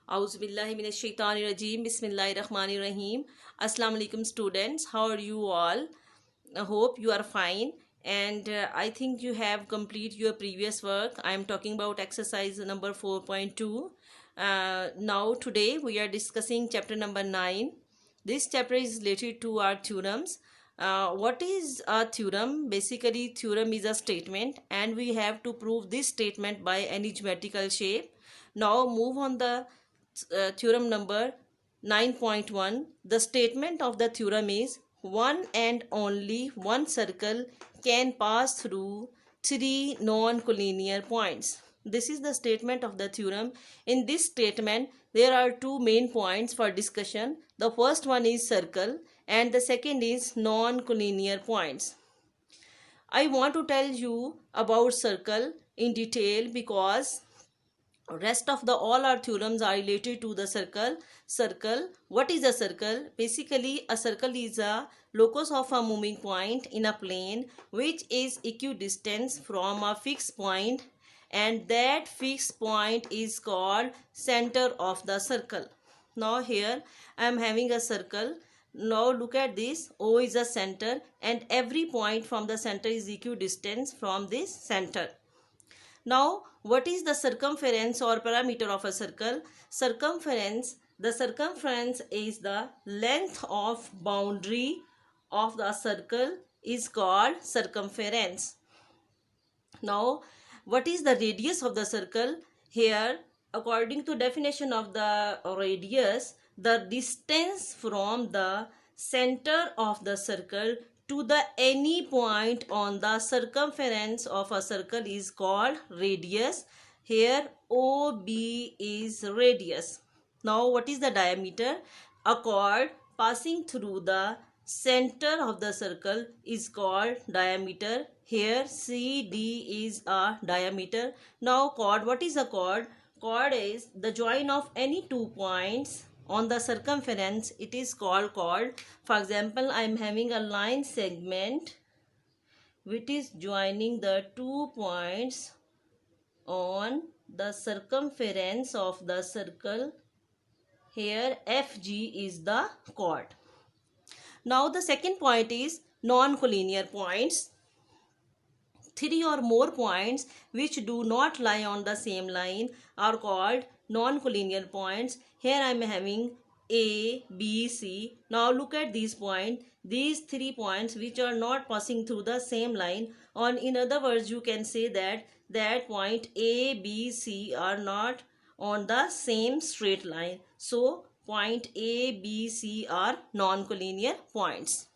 Auzubillahiminash-shaytanir-rajim. Bismillahir-rahmanir-rahim. Assalamu alaikum students. How are you all? I hope you are fine. And I think you have completed your previous work. I am talking about exercise number 4.2. Now today we are discussing chapter number 9. This chapter is related to our theorems. What is a theorem? Basically, theorem is a statement and we have to prove this statement by any geometrical shape. Now move on the theorem number 9.1. The statement of the theorem is one and only one circle can pass through three non-collinear points. This is the statement of the theorem. In this statement, there are two main points for discussion. The first one is circle and the second is non-collinear points. I want to tell you about circle in detail because rest of the all our theorems are related to the circle. What is a circle? Basically, a circle is a locus of a moving point in a plane which is equidistant from a fixed point, and that fixed point is called center of the circle. Now here I am having a circle. Now look at this. O is a center and every point from the center is equidistant from this center. Now, what is the circumference or parameter of a circle? The circumference is the length of boundary of the circle is called circumference. Now, what is the radius of the circle? Here, according to definition of the radius, the distance from the center of the circle to the any point on the circumference of a circle is called radius. Here OB is radius. Now what is the diameter? A chord passing through the center of the circle is called diameter. Here CD is a diameter. Now chord, what is a chord? Chord is the join of any 2 points on the circumference. It is called chord. For example, I am having a line segment which is joining the 2 points on the circumference of the circle. Here FG is the chord. Now the second point is non-collinear points. 3 or more points which do not lie on the same line are called non-collinear points. Here I am having A, B, C. Now look at these points. These 3 points which are not passing through the same line, or in other words you can say that point A, B, C are not on the same straight line. So point A, B, C are non-collinear points.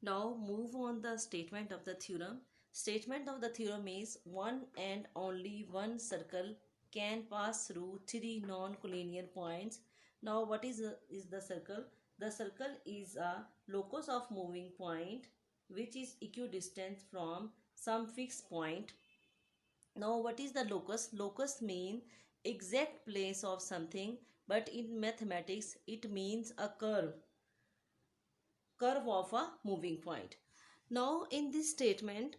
Now move on the statement of the theorem. Statement of the theorem is one and only one circle can pass through three non-collinear points. Now what is the circle? The circle is a locus of moving point which is equidistant from some fixed point. Now what is the locus? Locus means exact place of something, but in mathematics it means a curve of a moving point. Now in this statement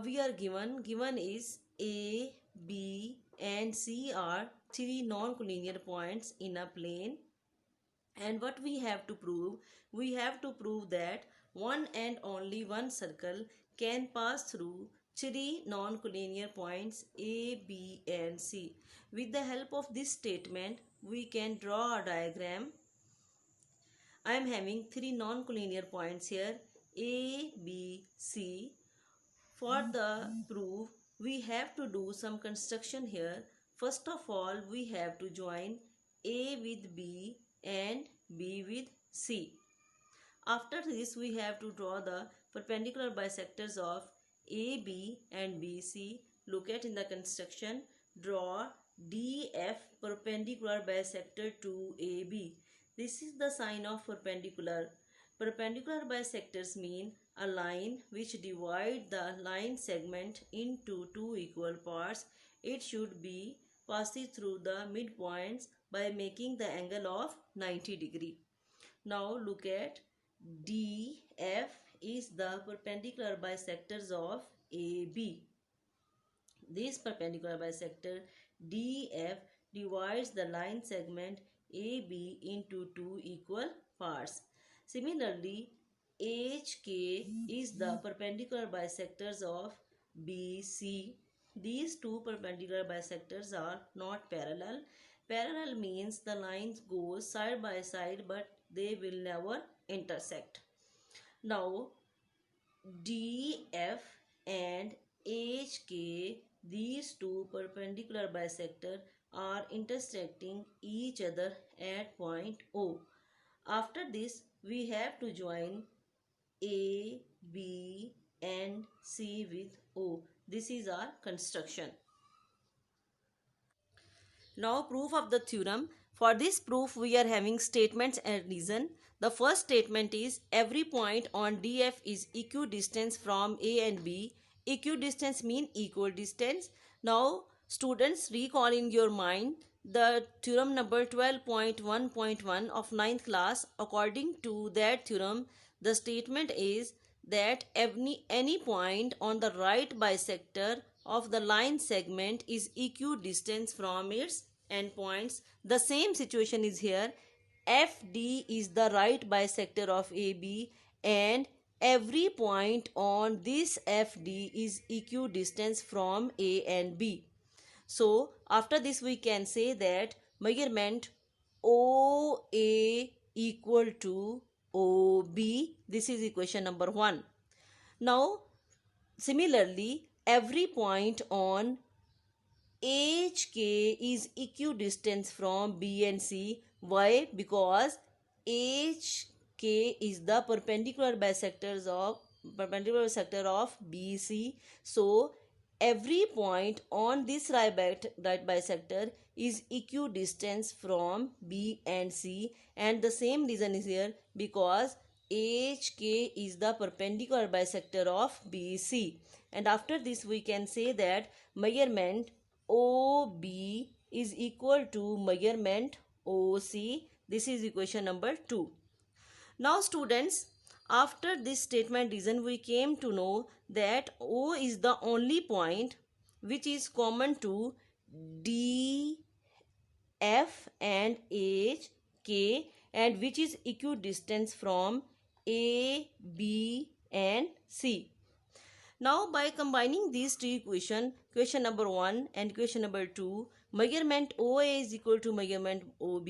we are given is A, B and C are three non-collinear points in a plane, and what we have to prove? We have to prove that one and only one circle can pass through three non-collinear points A, B and C. With the help of this statement we can draw a diagram. I am having three non-collinear points here A, B, C. For the proof, we have to do some construction here. First of all, we have to join A with B and B with C. After this, we have to draw the perpendicular bisectors of AB and BC. Look at in the construction, draw DF perpendicular bisector to AB. This is the sign of perpendicular. Perpendicular bisectors mean a line which divides the line segment into two equal parts. It should be passing through the midpoints by making the angle of 90 degree. Now look at DF is the perpendicular bisectors of AB. This perpendicular bisector DF divides the line segment AB into two equal parts. Similarly, HK is the perpendicular bisectors of BC. These two perpendicular bisectors are not parallel. Parallel means the lines go side by side but they will never intersect. Now, DF and HK, these two perpendicular bisectors are intersecting each other at point O. After this, we have to join A, B and C with O. This is our construction. Now proof of the theorem. For this proof we are having statements and reason. The first statement is every point on DF is equidistant from A and B. Equidistance mean equal distance. Now students, recall in your mind the theorem number 12.1.1 of 9th class. According to that theorem, the statement is that any point on the right bisector of the line segment is equidistant from its endpoints. The same situation is here. FD is the right bisector of AB and every point on this FD is equidistant from A and B. So after this we can say that measurement OA equal to OB. This is equation number 1. Now similarly, every point on HK is equidistant from B and C. Why? Because HK is the perpendicular bisector of BC. So every point on this right bisector is equidistant from B and C, and the same reason is here because HK is the perpendicular bisector of BC. And after this we can say that measurement OB is equal to measurement OC. This is equation number 2. Now students, after this statement reason we came to know that O is the only point which is common to D, F and H, K, and which is equidistant from A, B and C. Now by combining these two equations, equation number 1 and equation number 2, measurement OA is equal to measurement OB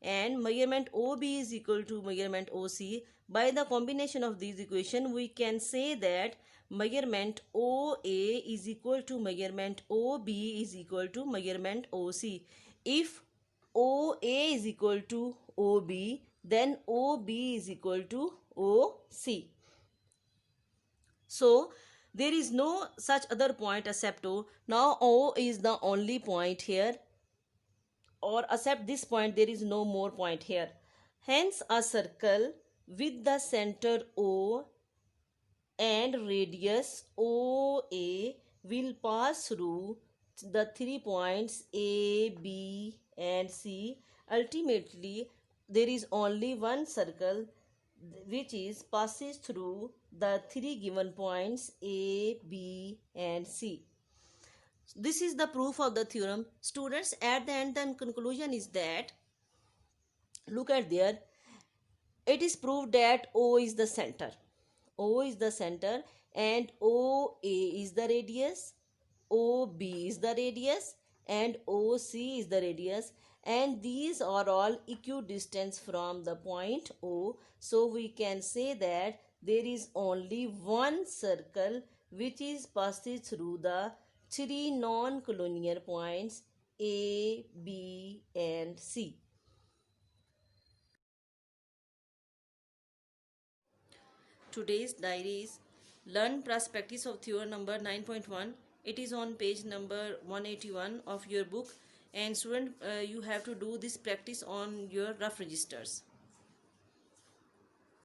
and measurement OB is equal to measurement OC. By the combination of these equations, we can say that measurement OA is equal to measurement OB is equal to measurement OC. If OA is equal to OB, then OB is equal to OC. So there is no such other point except O. Now O is the only point here, or except this point there is no more point here. Hence a circle with the center O and radius OA will pass through the 3 points A, B and C. Ultimately there is only one circle which is passes through the 3 given points A, B and C. This is the proof of the theorem. Students, at the end the conclusion is that, look at there, it is proved that O is the center. O is the center and OA is the radius, OB is the radius and OC is the radius, and these are all equidistant from the point O. So we can say that there is only one circle which is passes through the 3 non-collinear points A, B and C. Today's diary is Learn plus practice of theorem number 9.1. It is on page number 181 of your book, and student, you have to do this practice on your rough registers.